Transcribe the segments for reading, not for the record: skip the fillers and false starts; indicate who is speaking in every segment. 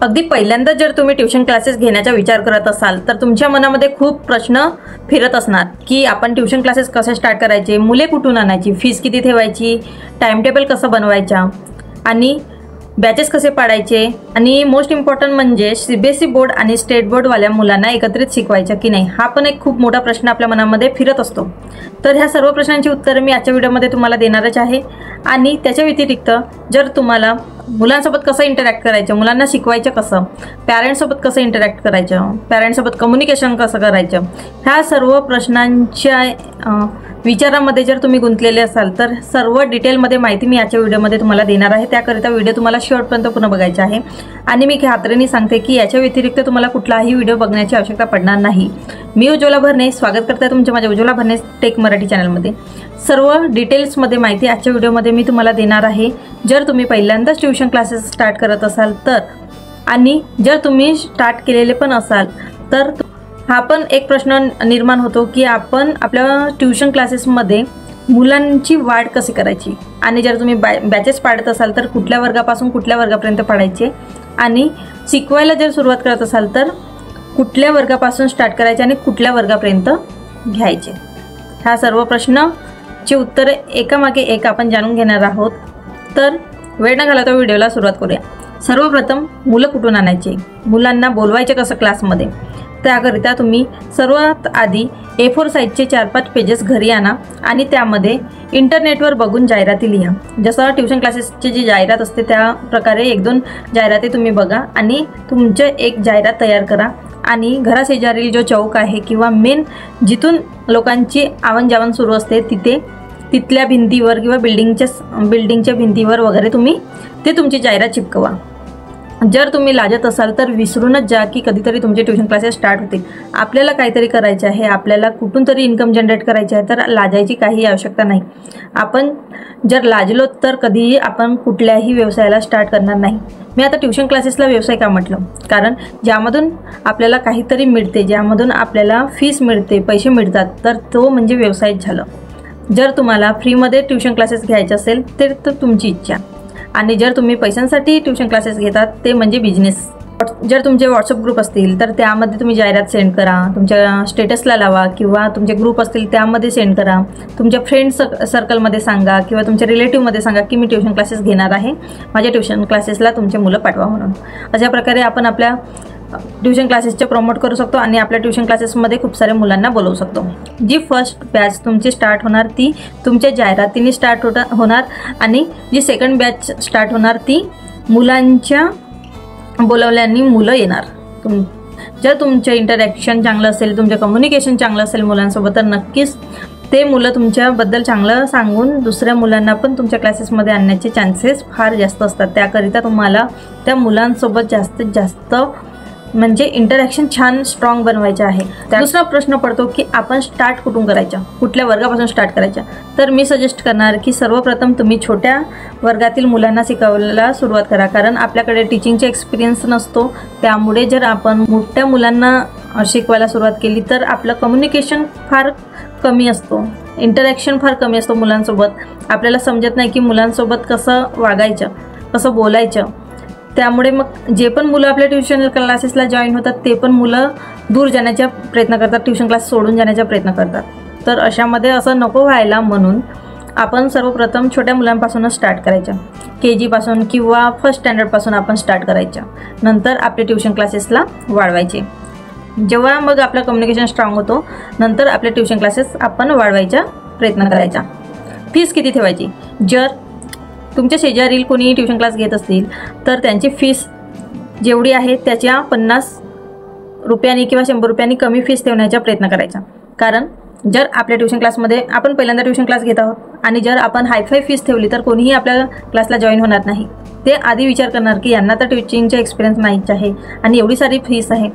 Speaker 1: अगदी पहिल्यांदा जर तुम्ही ट्यूशन क्लासेस घेण्याचा विचार करत असाल तर तुमच्या मनामध्ये खूप प्रश्न फिरत असणार की आपण ट्यूशन क्लासेस कसे स्टार्ट करायचे, मुले कुठून आणायची, फीस किती ठेवायची, टाइम टेबल कसं बनवायचा आणि बॅचेस कसे पाडायचे आणि मोस्ट इम्पॉर्टंट म्हणजे CBSE बोर्ड आणि स्टेट बोर्डवाल्या मुलांना एकत्रित शिकवायचं की नाही, हा पण एक खूप मोठा प्रश्न आपल्या मनामध्ये फिरत असतो। तर ह्या सर्व प्रश्नांची उत्तरे मी आजच्या व्हिडिओमध्ये तुम्हाला देणारच आहे। आणि त्याच्या व्यतिरिक्त जर तुम्हाला मुलांसोबत कसं इंटरॅक्ट करायचं, मुलांना शिकवायचं कसं, पॅरेंट्ससोबत कसं इंटरॅक्ट करायचं, पॅरेंट्ससोबत कम्युनिकेशन कसं करायचं, ह्या सर्व प्रश्नांच्या विचारामध्ये जर तुम्ही गुंतलेले असाल तर सर्व डिटेलमध्ये माहिती मी आजच्या व्हिडिओमध्ये तुम्हाला देणार आहे। त्याकरिता व्हिडिओ तुम्हाला शेवटपर्यंत पूर्ण बघायचा आहे। आणि मी खात्रीने सांगते की याच्या व्यतिरिक्त तुम्हाला कुठलाही व्हिडिओ बघण्याची आवश्यकता पडणार नाही। मी उज्ज्वला भरणे स्वागत करते तुमचे माझ्या उज्ज्वला भरणे टेक मराठी चॅनलमध्ये। सर्व डिटेल्समध्ये माहिती आजच्या व्हिडिओमध्ये मी तुम्हाला देणार आहे। जर तुम्ही पहिल्यांदाच ट्यूशन क्लासेस स्टार्ट करत असाल तर, आणि जर तुम्ही स्टार्ट केलेले पण असाल तर हा पण एक प्रश्न निर्माण होतो की आपण आपल्या ट्यूशन क्लासेसमध्ये मुलांची वाढ कशी करायची, आणि जर तुम्ही बॅचेस पाडत असाल तर कुठल्या वर्गापासून कुठल्या वर्गापर्यंत पाडायचे, आणि शिकवायला जर सुरुवात करत असाल तर कुठल्या वर्गापासून स्टार्ट करायचे आणि कुठल्या वर्गापर्यंत घ्यायचे, ह्या सर्व प्रश्नाची उत्तरे एकामागे एक आपण जाणून घेणार आहोत। तर वेळ न घालवता व्हिडिओला सुरुवात करूया। सर्वप्रथम मुलं कुठून आणायचे, मुलांना बोलवायचे कसं क्लासमध्ये, त्याकरिता तुम्ही सर्वात आधी A4 साईजचे 4-5 पेजेस घरी आणा आणि त्यामध्ये इंटरनेटवर बघून जाहिराती लिहा। जसं ट्यूशन क्लासेसची जी जाहिरात असते त्या प्रकारे 1-2 जाहिराती तुम्ही बघा आणि तुमचे एक जाहिरात तयार करा। आणि घराशेजारी जो चौक आहे किंवा मेन जिथून लोकांची आवन जावण सुरू असते तिथल्या भिंतीवर किंवा बिल्डिंगच्या भिंतीवर वगैरे तुम्ही तुमची जाहिरात चिपकवा। जर तुम्ही लाजत असाल तर विसरूनच जा की कधीतरी तुमचे ट्यूशन क्लासेस स्टार्ट होतील। आपल्याला काहीतरी करायचे आहे, आपल्याला कुठून तरी इन्कम जनरेट करायचे आहे, तर लाजायची काही आवश्यकता नाही। आपण जर लाजलो तर कधीही आपण कुठल्याही व्यवसायाला स्टार्ट करणार नाही। मी आता ट्यूशन क्लासेसला व्यवसाय का म्हटलं, कारण ज्यामधून आपल्याला काहीतरी मिळते, ज्यामधून आपल्याला फीस मिळते, पैसे मिळतात, तर तो म्हणजे व्यवसायच झालं। जर तुम्हाला फ्रीमध्ये ट्यूशन क्लासेस घ्यायचे असेल तर तुमची इच्छा, आणि जर तुम्ही पैशांसाठी ट्यूशन क्लासेस घेतात ते म्हणजे बिझनेस। जर तुमचे व्हॉट्सअप ग्रुप असतील तर त्यामध्ये तुम्ही जाहिरात सेंड करा, तुमच्या स्टेटसला लावा किंवा तुमचे ग्रुप असतील त्यामध्ये सेंड करा, तुमच्या फ्रेंड्स सर्कलमध्ये सांगा किंवा तुमच्या रिलेटिव्हमध्ये सांगा की मी ट्यूशन क्लासेस घेणार आहे, माझ्या ट्यूशन क्लासेसला तुमचे मुलं पाठवा म्हणून। अशा प्रकारे आपण आपल्या ट्यूशन क्लासेसचे प्रमोट करू शकतो आणि आपल्या ट्यूशन क्लासेसमध्ये खूप सारे मुलांना बोलवू शकतो। जी फर्स्ट बॅच तुमची स्टार्ट होणार ती तुमच्या जाहिरातीने स्टार्ट होणार, आणि जी सेकंड बॅच स्टार्ट होणार ती मुलांच्या बोलवल्याने मुलं येणार। जर तुमचं इंटरॅक्शन चांगलं असेल, तुमचं कम्युनिकेशन चांगलं असेल मुलांसोबत, तर नक्कीच ते मुलं तुमच्याबद्दल चांगलं सांगून दुसऱ्या मुलांना पण तुमच्या क्लासेसमध्ये आणण्याचे चान्सेस फार जास्त असतात। त्याकरिता तुम्हाला त्या मुलांसोबत जास्तीत जास्त म्हणजे इंटरॅक्शन छान स्ट्रॉंग बनवायचं आहे। दुसरा प्रश्न पडतो की आपण स्टार्ट कुठून करायचं, कुठल्या वर्गापासून स्टार्ट करायचं, तर मी सजेस्ट करणार की सर्वप्रथम तुम्ही छोट्या वर्गातील मुलांना शिकवायला सुरुवात करा, कारण आपल्याकडे टीचिंगचा एक्सपिरियन्स नसतो। त्यामुळे जर आपण मोठ्या मुलांना शिकवायला सुरुवात केली तर आपलं कम्युनिकेशन फार कमी असतो, इंटरॅक्शन फार कमी असतो मुलांसोबत। आपल्याला समजत नाही की मुलांसोबत कसं वागायचं, कसं बोलायचं। त्यामुळे मग जे पण मुलं आपल्या ट्यूशन क्लासेसला जॉईन होतात ते पण मुलं दूर जाण्याचा प्रयत्न करतात, ट्यूशन क्लास सोडून जाण्याचा प्रयत्न करतात। तर अशामध्ये असं नको व्हायला म्हणून आपण सर्वप्रथम छोट्या मुलांपासूनच स्टार्ट करायचं, KG पासून किंवा फर्स्ट स्टँडर्डपासून आपण स्टार्ट करायचं, नंतर आपले ट्यूशन क्लासेसला वाढवायचे। जेव्हा मग आपलं कम्युनिकेशन स्ट्रॉंग होतो नंतर आपले ट्यूशन क्लासेस आपण वाढवायचा प्रयत्न करायचा। फीस किती ठेवायची, जर तुमच्या शेजारील कोणी ट्यूशन क्लास घेत असतील तर त्यांची फीस जेवढी आहे त्याच्या 50 रुपयांनी किंवा 100 रुपयांनी कमी फीस ठेवण्याचा प्रयत्न करायचा। कारण जर आपल्या ट्यूशन क्लासमध्ये आपण पहिल्यांदा ट्यूशन क्लास घेत आहोत आणि जर आपण हायफाय फीस ठेवली तर कोणीही आपल्या क्लासला जॉईन होणार नाही। ते आधी विचार करणार की यांना तर टीचिंगचा एक्सपिरियन्स नाहीच आहे आणि एवढी सारी फीस आहे,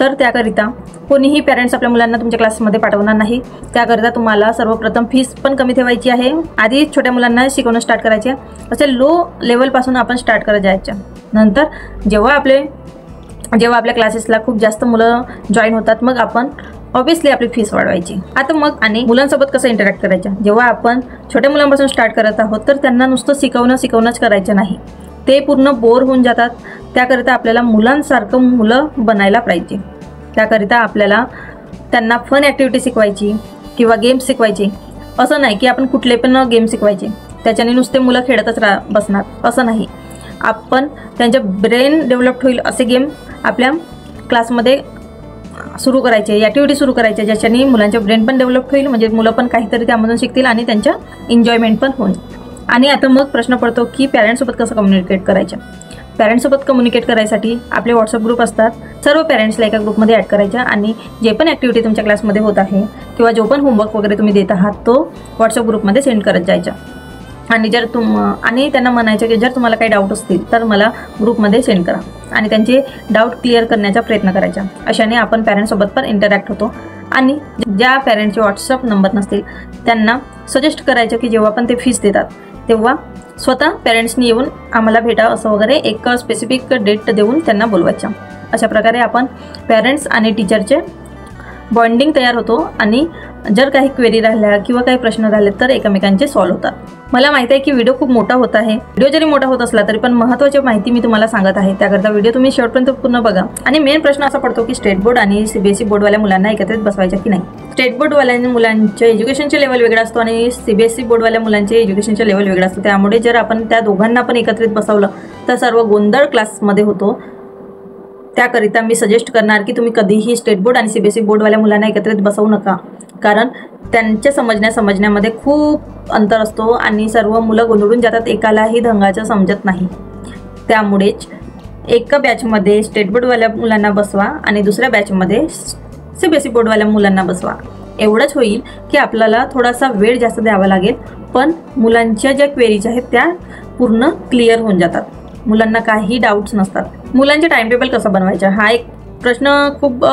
Speaker 1: तर त्याकरिता कोणीही पेरेंट्स आपल्या मुलांना तुमच्या क्लासमध्ये पाठवणार नाही। त्याकरिता तुम्हाला सर्वप्रथम फीस पण कमी ठेवायची आहे, आधी छोट्या मुलांना शिकवणं स्टार्ट करायचे, असे लो लेवलपासून आपण स्टार्ट करत जायचं। नंतर जेव्हा आपल्या क्लासेसला खूप जास्त मुलं जॉईन होतात मग आपण ऑब्वियसली आपली फीस वाढवायची। आता मग आणि मुलांसोबत कसं इंटरॅक्ट करायचं, जेव्हा आपण छोट्या मुलांपासून स्टार्ट करत आहोत तर त्यांना नुसतं शिकवणंच करायचं नाही, ते पूर्ण बोर होऊन जातात. त्याकरिता आपल्याला मुलांसारखं मुलं बनायला पाहिजे. त्याकरिता आपल्याला त्यांना फन ॲक्टिव्हिटी शिकवायची किंवा गेम्स शिकवायची. असं नाही की आपण कुठले पण गेम शिकवायचे, त्याच्याने नुसते मुलं खेळतच बसणार, असं नाही. आपण त्यांच्या ब्रेन डेव्हलप होईल असे गेम आपल्या क्लासमध्ये सुरू करायचे, ॲक्टिव्हिटी सुरू करायच्या, ज्याच्याने मुलांचे ब्रेन पण डेव्हलप होईल, म्हणजे मुलं पण काहीतरी त्यामधून शिकतील आणि त्यांच्या एन्जॉयमेंट पण होईल. आणि आता मग प्रश्न पडतो की पॅरेंट्ससोबत कसं कम्युनिकेट करायचं. पॅरेंट्ससोबत कम्युनिकेट करायसाठी आपले व्हॉट्सअप ग्रुप असतात. सर्व पॅरेंट्सला एका ग्रुपमध्ये ॲड करायच्या आणि जे पण ॲक्टिव्हिटी तुमच्या क्लासमध्ये होत आहे किंवा जो पण होमवर्क वगैरे तुम्ही देत आहात तो व्हॉट्सअप ग्रुपमध्ये सेंड करत जायचा. आणि जर आणि त्यांना म्हणायचं की जर तुम्हाला काही डाऊट असतील तर मला ग्रुपमध्ये सेंड करा आणि त्यांचे डाऊट क्लिअर करण्याचा प्रयत्न करायचा. अशाने आपण पॅरेंट्ससोबत पण इंटरॅक्ट होतो. आणि ज्या पॅरेंटचे व्हॉट्सअप नंबर नसतील त्यांना सजेस्ट करायचं की जेव्हा पण ते फीस देतात तेव्हा स्वतः पॅरेंट्सनी येऊन आम्हाला भेटा असं वगैरे एक स्पेसिफिक डेट देऊन त्यांना बोलवायचं. अशा प्रकारे आपण पॅरेंट्स आणि टीचरचे बॉन्डिंग तयार होतो आणि जर काही क्वेरी राहिल्या किंवा काही प्रश्न राहिले तर एकमेकांचे सॉल्व्ह होतात. मला माहिती आहे की व्हिडिओ खूप मोठा होत आहे. व्हिडिओ जरी मोठा होत असला तरी पण महत्त्वाची माहिती मी तुम्हाला सांगत आहे, त्याकरता व्हिडिओ तुम्ही शेवटपर्यंत पूर्ण बघा. आणि मेन प्रश्न असा पडतो की स्टेट बोर्ड आणि CBSE बोर्डवाल्या मुलांना एकत्रित बसवायचं की नाही. स्टेट बोर्डवाल्या मुलांच्या एज्युकेशनचे लेवल वेगळा असतो आणि CBSE बोर्डवाल्या मुलांचे एज्युकेशनचे लेवल वेगळा असतो. त्यामुळे जर आपण त्या दोघांना पण एकत्रित बसवलं तर सर्व गोंधळ क्लासमध्ये होतो. त्याकरिता मी सजेस्ट करणार की तुम्ही कधीही स्टेट बोर्ड आणि CBSE बोर्डवाल्या मुलांना एकत्रित बसवू नका, कारण त्यांच्या समजण्यामध्ये खूप अंतर असतो आणि सर्व मुलं गोंधळून जातात, एकालाही ढंगाचं समजत नाही. त्यामुळेच एका बॅचमध्ये स्टेट बोर्डवाल्या मुलांना बसवा आणि दुसऱ्या बॅचमध्ये CBSE बोर्डवाल्या मुलांना बसवा. एवढंच होईल की आपल्याला थोडासा वेळ जास्त द्यावा लागेल, पण मुलांच्या ज्या क्वेरीज आहेत त्या पूर्ण क्लिअर होऊन जातात. मुलांना काही डाऊट्स नसतात. मुलांचे टाइम टेबल कसं बनवायचं हा एक प्रश्न खूप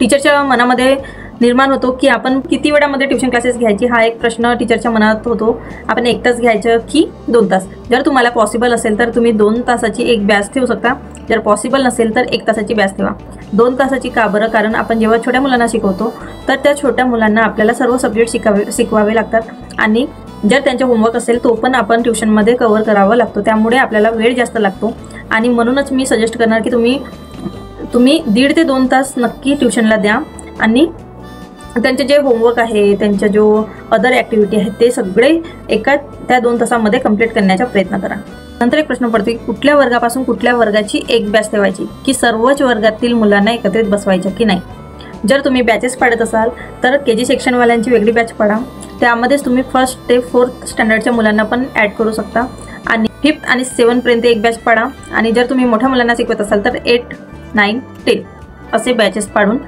Speaker 1: टीचरच्या मनामध्ये निर्माण होतो की आपण किती वेळामध्ये ट्युशन क्लासेस घ्यायची हा एक प्रश्न टीचरच्या मनात होतो. आपण 1 तास घ्यायचं की 2 तास. जर तुम्हाला पॉसिबल असेल तर तुम्ही 2 तासाची एक बॅच ठेवू शकता. जर पॉसिबल नसेल तर 1 तासाची बॅच ठेवा. 2 तासाची का बरं? कारण आपण जेव्हा छोट्या मुलांना शिकवतो तर त्या छोट्या मुलांना आपल्याला सर्व सब्जेक्ट शिकवावे लागतात आणि जर त्यांचा होमवर्क असेल तो पण आपण ट्युशनमध्ये कव्हर करावा लागतो. त्यामुळे आपल्याला वेळ जास्त लागतो आणि म्हणूनच मी सजेस्ट करणार की तुम्ही 1.5 ते 2 तास नक्की ट्युशनला द्या आणि त्यांचे जे होमवर्क आहे, त्यांच्या जो अदर ॲक्टिव्हिटी आहेत ते सगळे त्या 2 तासामध्ये कंप्लीट करण्याचा प्रयत्न करा. नंतर एक प्रश्न पडतो की कुठल्या वर्गापासून कुठल्या वर्गाची एक बॅच ठेवायची की सर्वच वर्गातील मुलांना एकत्रित बसवायचं की नाही. जर तुम्ही बॅचेस पाडत असाल तर KG सेक्शनवाल्यांची वेगळी बॅच पाडा. त्यामध्येच तुम्ही 1st ते 4th स्टँडर्डच्या मुलांना पण ॲड करू शकता आणि 5th आणि 7th पर्यंत एक बॅच पाडा. आणि जर तुम्ही मोठ्या मुलांना शिकवत असाल तर 8, 9, 10 असे बॅचेस पाडून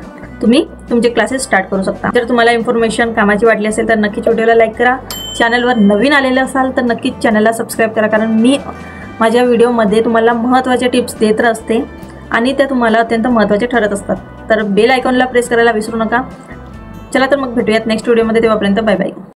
Speaker 1: तुम्ही तुमचे क्लासेस स्टार्ट करू शकता. जर तुम्हाला इन्फॉर्मेशन कामाची वाटली असेल तर नक्कीच व्हिडिओला लाईक करा. चॅनलवर नवीन आलेले असाल तर नक्कीच चॅनलला सबस्क्राईब करा, कारण मी माझ्या व्हिडिओमध्ये तुम्हाला महत्त्वाचे टिप्स देत असते आणि त्या तुम्हाला अत्यंत महत्त्वाचे ठरत असतात. तर बेल आयकॉनला प्रेस करायला विसरू नका. चला तर मग भेटूयात नेक्स्ट व्हिडिओमध्ये. तेव्हापर्यंत बाय बाय.